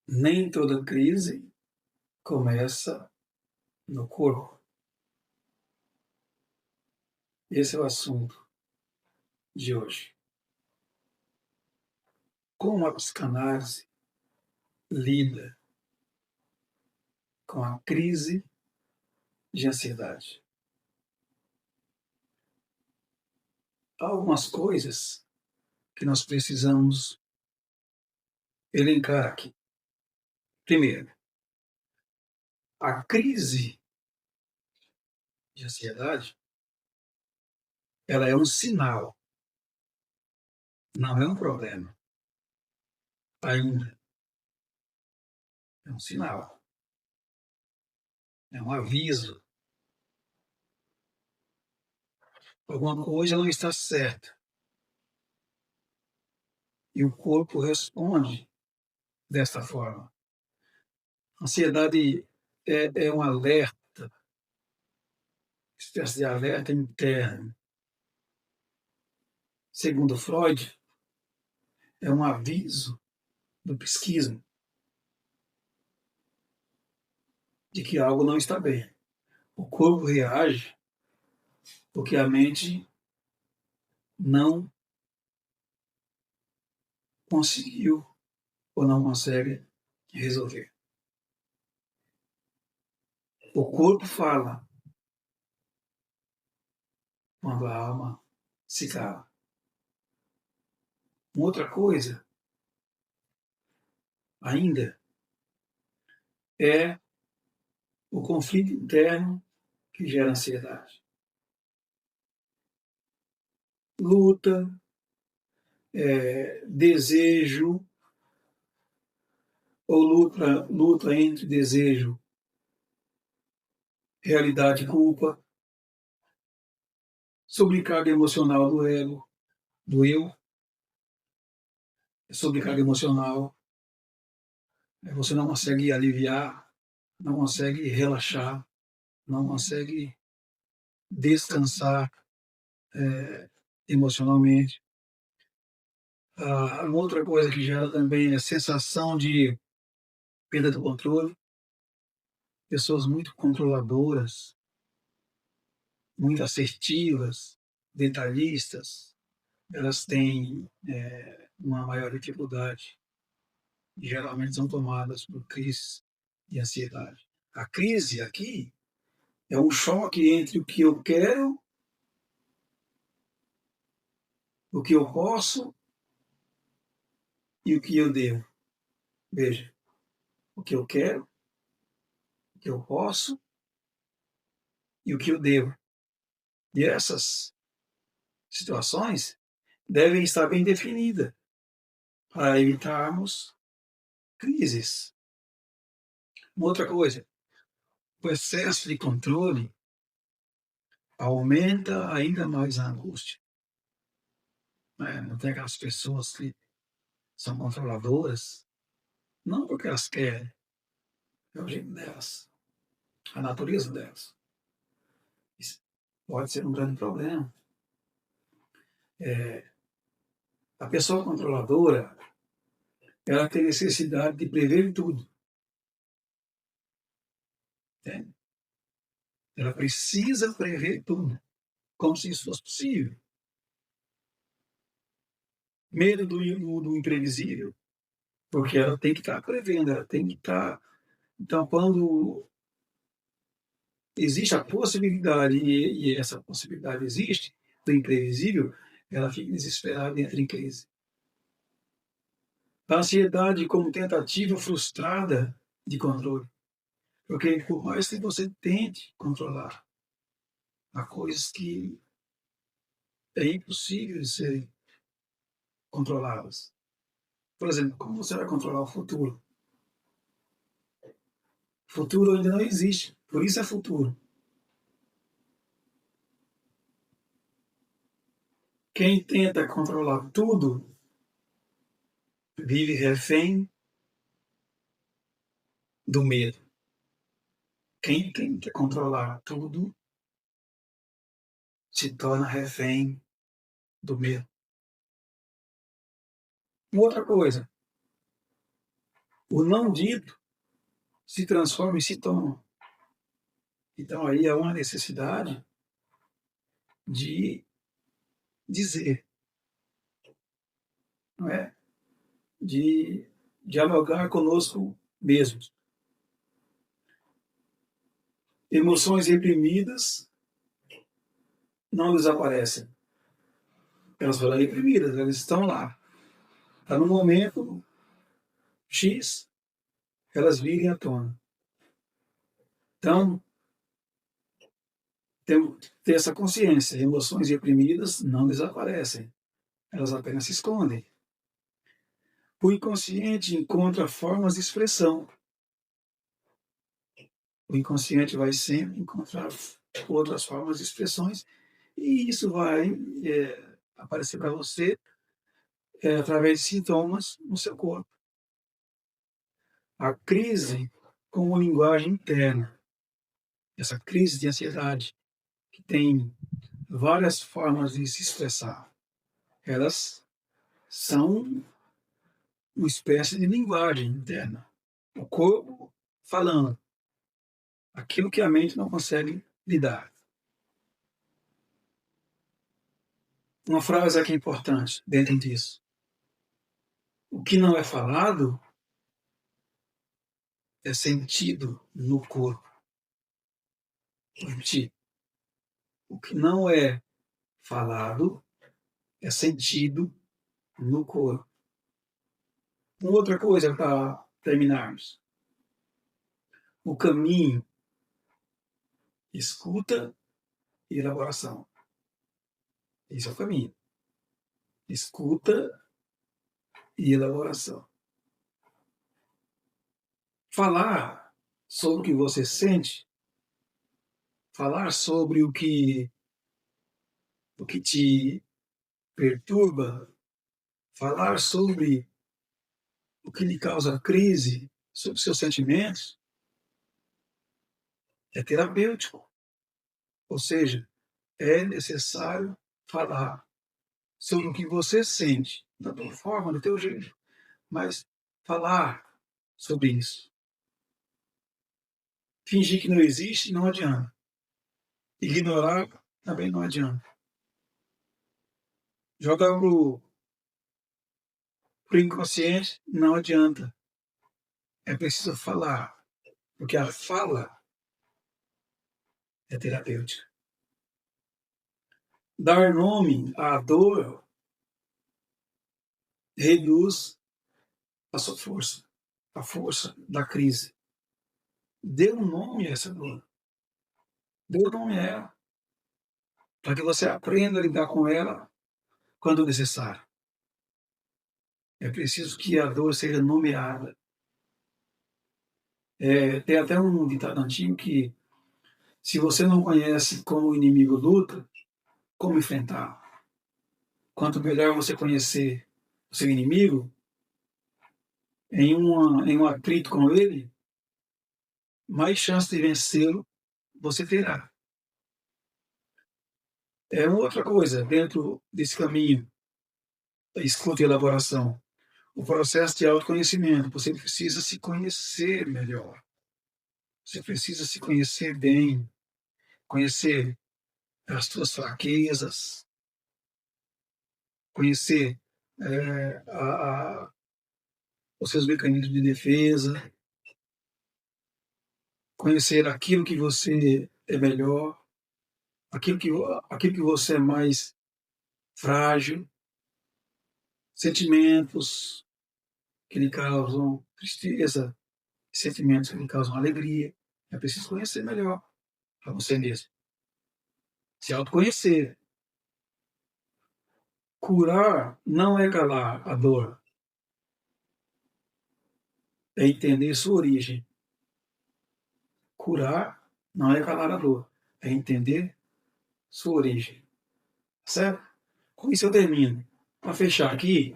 Nem toda crise começa no corpo. Esse é o assunto de hoje. Como a psicanálise lida com a crise de ansiedade? Há algumas coisas que nós precisamos elencar aqui. Primeiro, a crise de ansiedade, ela é um sinal, não é um problema. Ainda é um sinal, é um aviso. Alguma coisa não está certa. E o corpo responde desta forma. A ansiedade é um alerta, espécie de alerta interno. Segundo Freud, é um aviso do psiquismo de que algo não está bem. O corpo reage porque a mente não conseguiu ou não consegue resolver. O corpo fala quando a alma se cala. Uma outra coisa ainda é o conflito interno que gera ansiedade. Luta, desejo, ou luta entre desejo, realidade e culpa, sobrecarga emocional do ego, do eu, sobrecarga emocional, você não consegue aliviar, não consegue relaxar, não consegue descansar emocionalmente. Uma outra coisa que gera também é a sensação de perda do controle. Pessoas muito controladoras, muito assertivas, detalhistas, elas têm uma maior dificuldade e geralmente são tomadas por crises de ansiedade. A crise aqui é um choque entre o que eu quero, o que eu posso e o que eu devo. Veja, o que eu quero, o que eu posso e o que eu devo. E essas situações devem estar bem definidas para evitarmos crises. Uma outra coisa, o excesso de controle aumenta ainda mais a angústia. Não tem aquelas pessoas que são controladoras, não porque elas querem, é o jeito delas, a natureza delas. Isso pode ser um grande problema. A pessoa controladora, ela tem necessidade de prever tudo. Entende? Ela precisa prever tudo, como se isso fosse possível. Medo do imprevisível, porque ela tem que estar prevendo, ela tem que estar. Então, quando existe a possibilidade, e essa possibilidade existe, do imprevisível, ela fica desesperada e entra em crise. A ansiedade como tentativa frustrada de controle. Porque por mais que você tente controlar, há coisas que é impossível de serem controladas. Por exemplo, como você vai controlar o futuro? O futuro ainda não existe, por isso é futuro. Quem tenta controlar tudo vive refém do medo. Quem tenta controlar tudo se torna refém do medo. Outra coisa, o não dito se transforma em sintoma. Então aí há uma necessidade de dizer, não é? De dialogar conosco mesmos. Emoções reprimidas não desaparecem. Elas foram reprimidas, elas estão lá. Está no momento X, elas virem à tona. Então, ter essa consciência. Emoções reprimidas não desaparecem. Elas apenas se escondem. O inconsciente encontra formas de expressão. O inconsciente vai sempre encontrar outras formas de expressões e isso vai aparecer para você através de sintomas no seu corpo. A crise como linguagem interna, essa crise de ansiedade, que tem várias formas de se expressar, elas são uma espécie de linguagem interna. O corpo falando aquilo que a mente não consegue lidar. Uma frase aqui importante dentro disso. O que não é falado é sentido no corpo. Vou repetir. O que não é falado é sentido no corpo. Uma outra coisa para terminarmos. O caminho, escuta e elaboração. Esse é o caminho. Escuta e elaboração. Falar sobre o que você sente, falar sobre o que te perturba, falar sobre o que lhe causa crise, sobre seus sentimentos, é terapêutico. Ou seja, é necessário falar sobre o que você sente, da tua forma, do teu jeito, mas falar sobre isso. Fingir que não existe não adianta. Ignorar também não adianta. Jogar pro inconsciente não adianta. É preciso falar, porque a fala é terapêutica. Dar nome à dor reduz a sua força, a força da crise. Dê um nome a essa dor. Dê um nome a ela, para que você aprenda a lidar com ela quando necessário. É preciso que a dor seja nomeada. Tem até um ditado antigo que, se você não conhece como o inimigo luta, como enfrentar? Quanto melhor você conhecer o seu inimigo, em um atrito com ele, mais chance de vencê-lo você terá. É uma outra coisa, dentro desse caminho da escuta e elaboração, o processo de autoconhecimento. Você precisa se conhecer melhor. Você precisa se conhecer bem, conhecer as suas fraquezas, conhecer os seus mecanismos de defesa, conhecer aquilo que você é melhor, aquilo que você é mais frágil, sentimentos que lhe causam tristeza, sentimentos que lhe causam alegria. É preciso conhecer melhor a você mesmo. Se autoconhecer. Curar não é calar a dor, é entender sua origem. Curar não é calar a dor, é entender sua origem. Certo? Com isso eu termino. Para fechar aqui,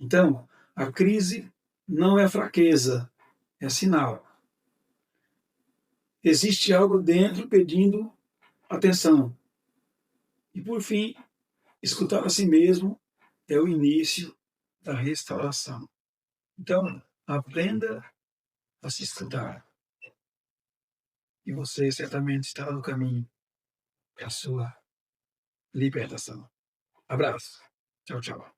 então, a crise não é fraqueza, é sinal. Existe algo dentro pedindo atenção. E por fim, escutar a si mesmo é o início da restauração. Então, aprenda a se escutar. E você certamente estará no caminho para a sua libertação. Abraço. Tchau, tchau.